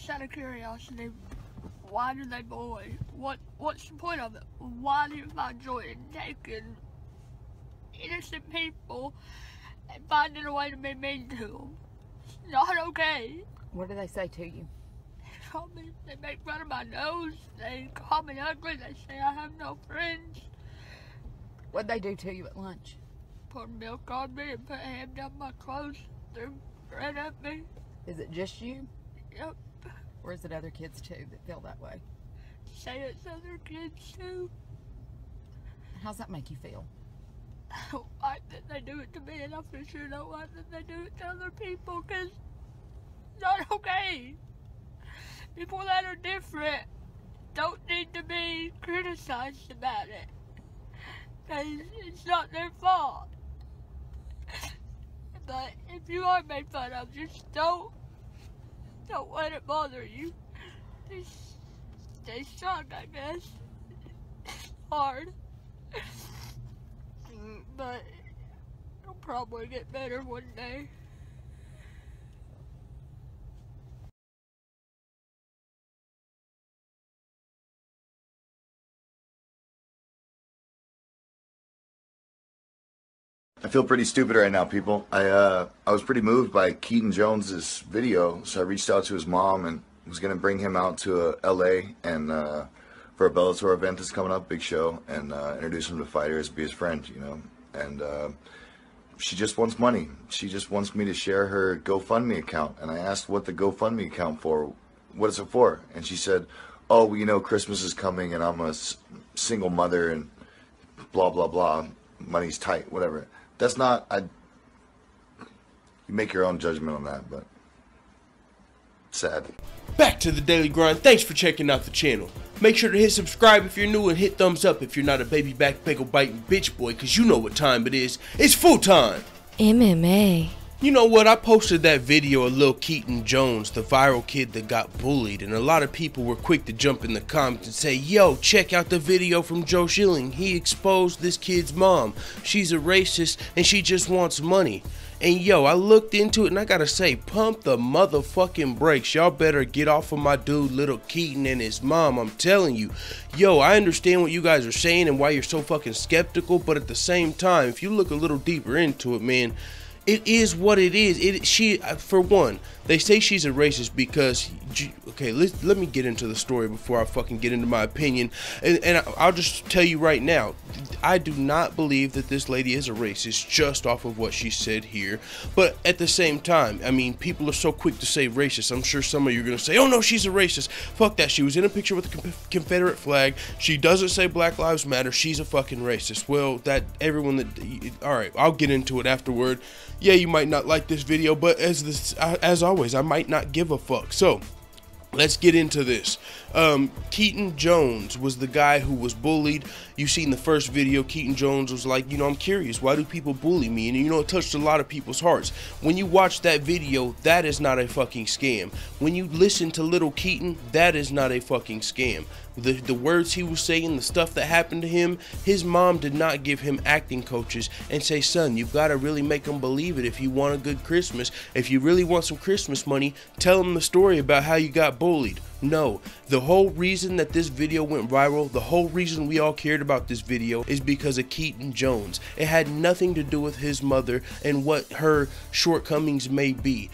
just out of curiosity, why do they bully? What's the point of it? Why do you find joy in taking innocent people and finding a way to be mean to them? It's not okay. What do they say to you? They make fun of my nose. They call me ugly. They say I have no friends. What'd they do to you at lunch? Pour milk on me and put a ham down my clothes. Threw bread at me. Is it just you? Yep. Or is it other kids too that feel that way? Say it's other kids too. How's that make you feel? I don't like that they do it to me, and I for sure don't like that they do it to other people, because it's not okay. People that are different don't need to be criticized about it, because it's not their fault. But if you are made fun of, just don't let it bother you. Just stay strong, I guess. It's hard. But it'll probably get better one day. I feel pretty stupid right now, people. I was pretty moved by Keaton Jones's video, so I reached out to his mom and was gonna bring him out to LA and for a Bellator event that's coming up, big show, and introduce him to fighters, be his friend, you know. And she just wants money. She just wants me to share her GoFundMe account. And I asked what the GoFundMe account for, what is it for? And she said, oh, well, you know, Christmas is coming and I'm a single mother and blah, blah, blah. Money's tight, whatever. That's not, you make your own judgment on that, but sad. Back to the daily grind. Thanks for checking out the channel. Make sure to hit subscribe if you're new and hit thumbs up if you're not a baby back bagel biting bitch boy, cause you know what time it is. It's full time. MMA. You know what? I posted that video of Lil Keaton Jones, the viral kid that got bullied, and a lot of people were quick to jump in the comments and say, yo, check out the video from Joe Schilling. He exposed this kid's mom. She's a racist and she just wants money. And yo, I looked into it and I gotta say, pump the motherfucking brakes. Y'all better get off of my dude Little Keaton and his mom. I'm telling you. Yo, I understand what you guys are saying and why you're so fucking skeptical, but at the same time, if you look a little deeper into it, man, it is what it is. She, for one, they say she's a racist because, okay, let me get into the story before I fucking get into my opinion. And I'll just tell you right now, I do not believe that this lady is a racist just off of what she said here. But at the same time, I mean, people are so quick to say racist. I'm sure some of you are going to say, oh no, she's a racist. Fuck that. She was in a picture with a Confederate flag. She doesn't say Black Lives Matter. She's a fucking racist. Well, alright, I'll get into it afterward. Yeah, you might not like this video, but as always, I might not give a fuck. So, let's get into this. Keaton Jones was the guy who was bullied. You seen the first video. Keaton Jones was like, you know, I'm curious, why do people bully me? And you know, it touched a lot of people's hearts. When you watch that video, that is not a fucking scam. When you listen to Little Keaton, that is not a fucking scam. The words he was saying, the stuff that happened to him, his mom did not give him acting coaches and say, son, you've got to really make them believe it if you want a good Christmas. If you really want some Christmas money, tell them the story about how you got bullied. No, the whole reason that this video went viral, the whole reason we all cared about this video is because of Keaton Jones. It had nothing to do with his mother and what her shortcomings may be.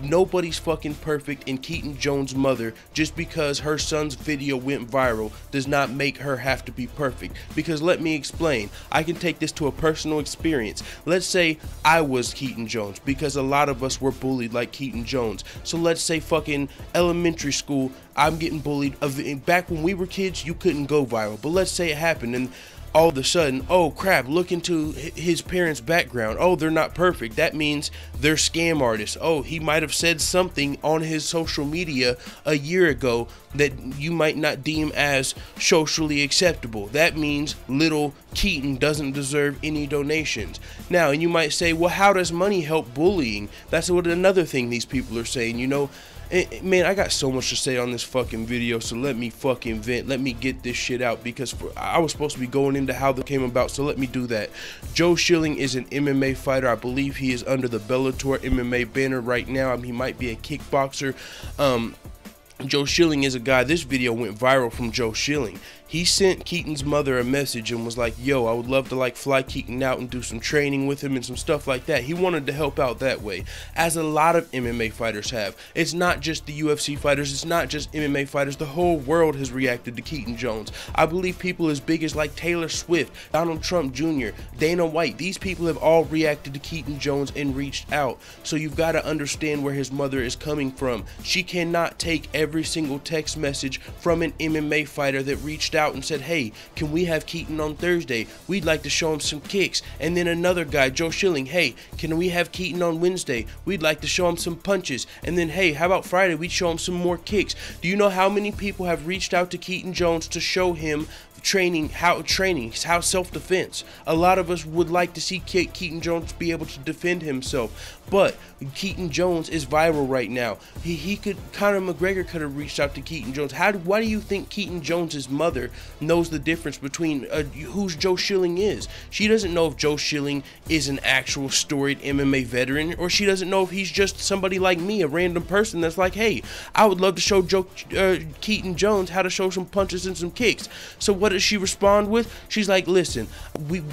Nobody's fucking perfect, and Keaton Jones' mother, just because her son's video went viral, does not make her have to be perfect. Because let me explain, I can take this to a personal experience. Let's say I was Keaton Jones, because a lot of us were bullied like Keaton Jones. So let's say fucking elementary school, I'm getting bullied. Back when we were kids, you couldn't go viral, but let's say it happened and all of a sudden, oh crap, look into his parents' background. Oh, they're not perfect. That means they're scam artists. Oh, he might have said something on his social media a year ago that you might not deem as socially acceptable. That means Little Keaton doesn't deserve any donations. Now, and you might say, well, how does money help bullying? That's what another thing these people are saying, you know. Man, I got so much to say on this fucking video, so let me fucking vent. Let me get this shit out, because I was supposed to be going into how that came about, so let me do that. Joe Schilling is an MMA fighter. I believe he is under the Bellator MMA banner right now. I mean, he might be a kickboxer. Joe Schilling is a guy. This video went viral from Joe Schilling. He sent Keaton's mother a message and was like, yo, I would love to like fly Keaton out and do some training with him and some stuff like that. He wanted to help out that way, as a lot of MMA fighters have. It's not just the UFC fighters, it's not just MMA fighters. The whole world has reacted to Keaton Jones. I believe people as big as like Taylor Swift, Donald Trump Jr., Dana White, these people have all reacted to Keaton Jones and reached out. So you've got to understand where his mother is coming from. She cannot take every single text message from an MMA fighter that reached out and said, hey, can we have Keaton on Thursday? We'd like to show him some kicks. And then another guy, Joe Schilling, hey, can we have Keaton on Wednesday? We'd like to show him some punches. And then, hey, how about Friday? We'd show him some more kicks. Do you know how many people have reached out to Keaton Jones to show him how self-defense? A lot of us would like to see Keaton Jones be able to defend himself, but Keaton Jones is viral right now. Conor McGregor could have reached out to Keaton Jones. Why do you think Keaton Jones's mother knows the difference between who's Joe Schilling is? She doesn't know if Joe Schilling is an actual storied MMA veteran, or she doesn't know if he's just somebody like me, a random person that's like, hey, I would love to show Keaton Jones how to show some punches and some kicks. So what does she respond with? She's like, listen,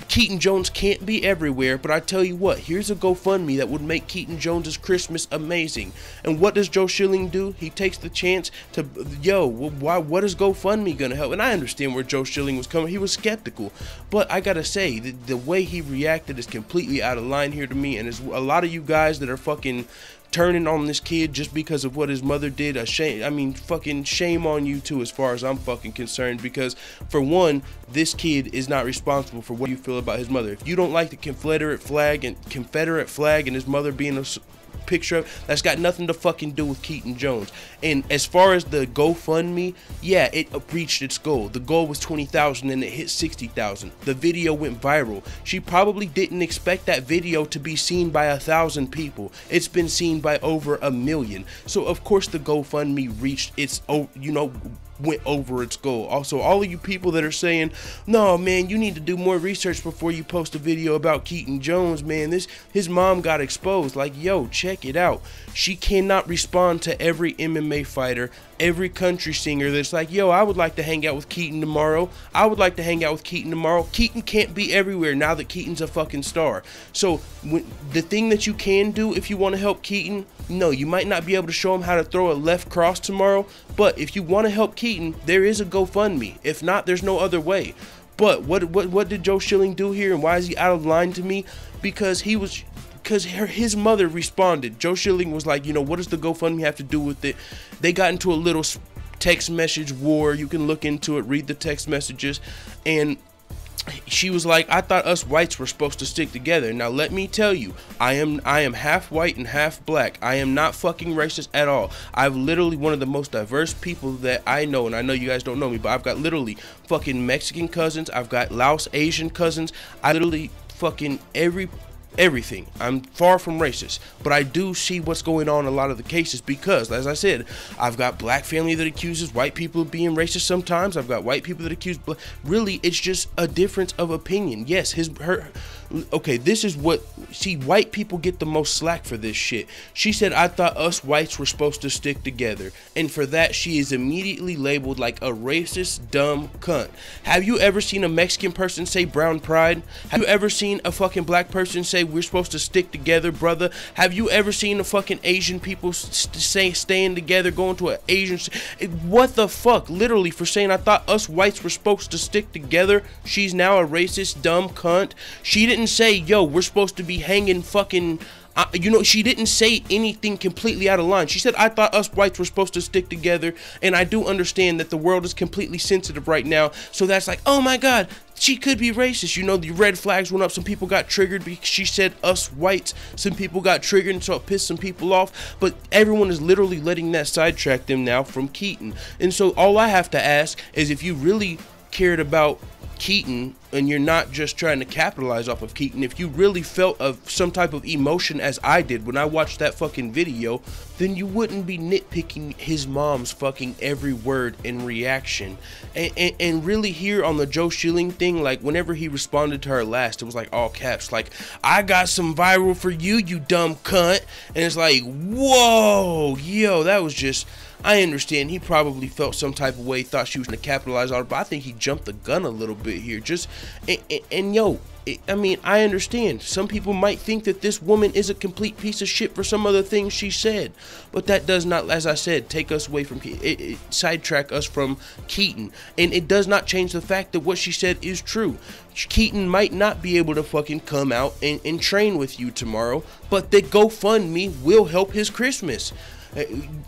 Keaton Jones can't be everywhere, but I tell you what, here's a GoFundMe that would make Keaton Jones's Christmas amazing. And what does Joe Schilling do? He takes the chance to, yo, what is GoFundMe gonna help? And I understand where Joe Schilling was coming. He was skeptical, but I gotta say, the way he reacted is completely out of line here to me. And there's a lot of you guys that are fucking turning on this kid just because of what his mother did. Fucking shame on you too, as far as I'm fucking concerned, because for one, this kid is not responsible for what you feel about his mother. If you don't like the Confederate flag and his mother being a picture of, that's got nothing to fucking do with Keaton Jones. And as far as the GoFundMe, yeah, it reached its goal. The goal was 20,000 and it hit 60,000. The video went viral. She probably didn't expect that video to be seen by 1,000 people. It's been seen by over 1 million. So of course the GoFundMe reached its, went over its goal. Also, all of you people that are saying, no man, you need to do more research before you post a video about Keaton Jones, man, his mom got exposed. Like, yo, check it out. She cannot respond to every MMA fighter, every country singer that's like, yo, I would like to hang out with Keaton tomorrow. I would like to hang out with Keaton tomorrow. Keaton can't be everywhere now that Keaton's a fucking star. So the thing that you can do if you want to help Keaton, no, you might not be able to show him how to throw a left cross tomorrow, but if you want to help Keaton, there is a GoFundMe. If not, there's no other way. But what did Joe Schilling do here, and why is he out of line to me? Because his mother responded. Joe Schilling was like, what does the GoFundMe have to do with it? They got into a little text message war. You can look into it, read the text messages, and she was like, I thought us whites were supposed to stick together. Now let me tell you, I am half white and half black. I am not fucking racist at all. I've literally one of the most diverse people that I know, and I know you guys don't know me, but I've got literally fucking Mexican cousins. I've got Laos Asian cousins. I literally fucking everything. I'm far from racist, but I do see what's going on in a lot of the cases, because as I said, I've got black family that accuses white people of being racist sometimes. I've got white people that accuse really, it's just a difference of opinion. Yes, okay, this is what, see, white people get the most slack for this shit. She said, I thought us whites were supposed to stick together, and for that she is immediately labeled like a racist, dumb cunt. Have you ever seen a Mexican person say brown pride? Have you ever seen a fucking black person say we're supposed to stick together, brother? Have you ever seen a fucking Asian people say staying together, going to an Asian, what the fuck? Literally, for saying I thought us whites were supposed to stick together, she's now a racist, dumb cunt. She didn't say, yo, we're supposed to be hanging fucking, she didn't say anything completely out of line. She said, I thought us whites were supposed to stick together, and I do understand that the world is completely sensitive right now, so that's like, oh my god, she could be racist. The red flags went up. Some people got triggered because she said us whites. Some people got triggered, and so it pissed some people off. But everyone is literally letting that sidetrack them now from Keaton. And so all I have to ask is, if you really cared about Keaton and you're not just trying to capitalize off of Keaton, if you really felt of some type of emotion as I did when I watched that fucking video, then you wouldn't be nitpicking his mom's fucking every word and reaction. And really, here on the Joe Schilling thing, like whenever he responded to her last, it was like all caps, like, I got some viral for you, you dumb cunt. And it's like, whoa, yo, that was just, I understand he probably felt some type of way, thought she was going to capitalize on it, but I think he jumped the gun a little bit here. And yo, I mean, I understand. Some people might think that this woman is a complete piece of shit for some other things she said, but that does not, as I said, take us away from, sidetrack us from Keaton, and it does not change the fact that what she said is true. Keaton might not be able to fucking come out and train with you tomorrow, but the GoFundMe will help his Christmas.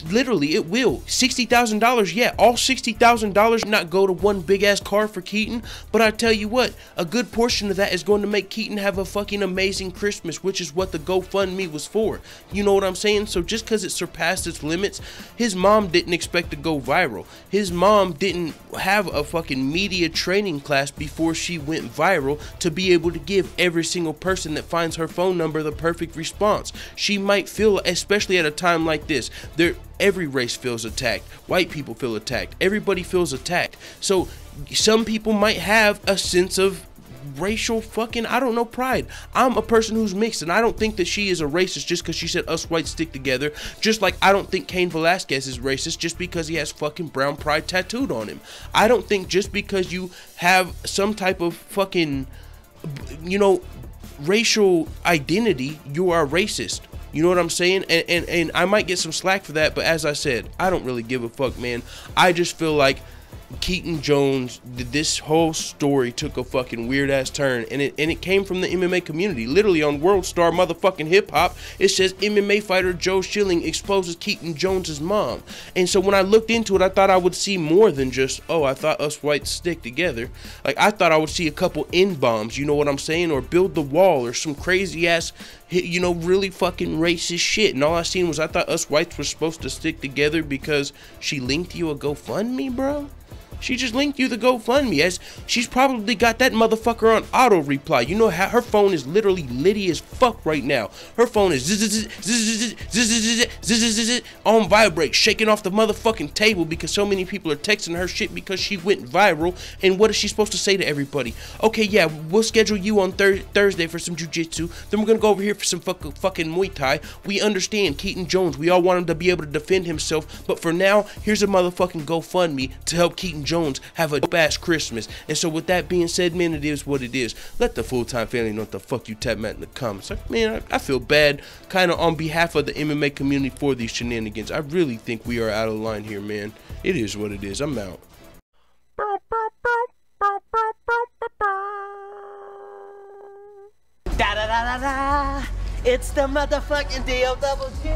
Literally, it will. $60,000, yeah, all $60,000 not go to one big ass car for Keaton, but I tell you what, a good portion of that is going to make Keaton have a fucking amazing Christmas, which is what the GoFundMe was for. You know what I'm saying? So just because it surpassed its limits, his mom didn't expect to go viral. His mom didn't have a fucking media training class before she went viral to be able to give every single person that finds her phone number the perfect response. She might feel, especially at a time like this, every race feels attacked. White people feel attacked. Everybody feels attacked. So some people might have a sense of racial fucking, I don't know, pride. I'm a person who's mixed, and I don't think that she is a racist just because she said us whites stick together. Just like I don't think Cain Velasquez is racist just because he has fucking brown pride tattooed on him. I don't think just because you have some type of fucking, you know, racial identity, you are racist. You know what I'm saying? And I might get some slack for that, but as I said, I don't really give a fuck, man. I just feel like Keaton Jones, this whole story took a fucking weird ass turn, and it came from the MMA community. Literally on World Star motherfucking Hip Hop, it says MMA fighter Joe Schilling exposes Keaton Jones's mom. And so when I looked into it, I thought I would see more than just, oh, I thought us whites stick together. Like, I thought I would see a couple N-bombs, you know what I'm saying, or build the wall, or some crazy ass, you know, really fucking racist shit. And all I seen was, I thought us whites were supposed to stick together because she linked you a GoFundMe, bro. She just linked you the GoFundMe, as she's probably got that motherfucker on auto reply. You know how her phone is literally litty as fuck right now. Her phone is on vibrate, shaking off the motherfucking table because so many people are texting her shit because she went viral. And what is she supposed to say to everybody? Okay, yeah, we'll schedule you on Thursday for some jiu-jitsu. Then we're gonna go over here for some fucking Muay Thai. We understand Keaton Jones. We all want him to be able to defend himself. But for now, here's a motherfucking GoFundMe to help Keaton Jones have a dope ass Christmas. And so with that being said, man, it is what it is. Let the full-time family know what the fuck you tap at in the comments. Like, man, I feel bad kind of on behalf of the MMA community for these shenanigans. I really think we are out of line here, man. It is what it is. I'm out. Da da da da da. It's the motherfucking DOWG.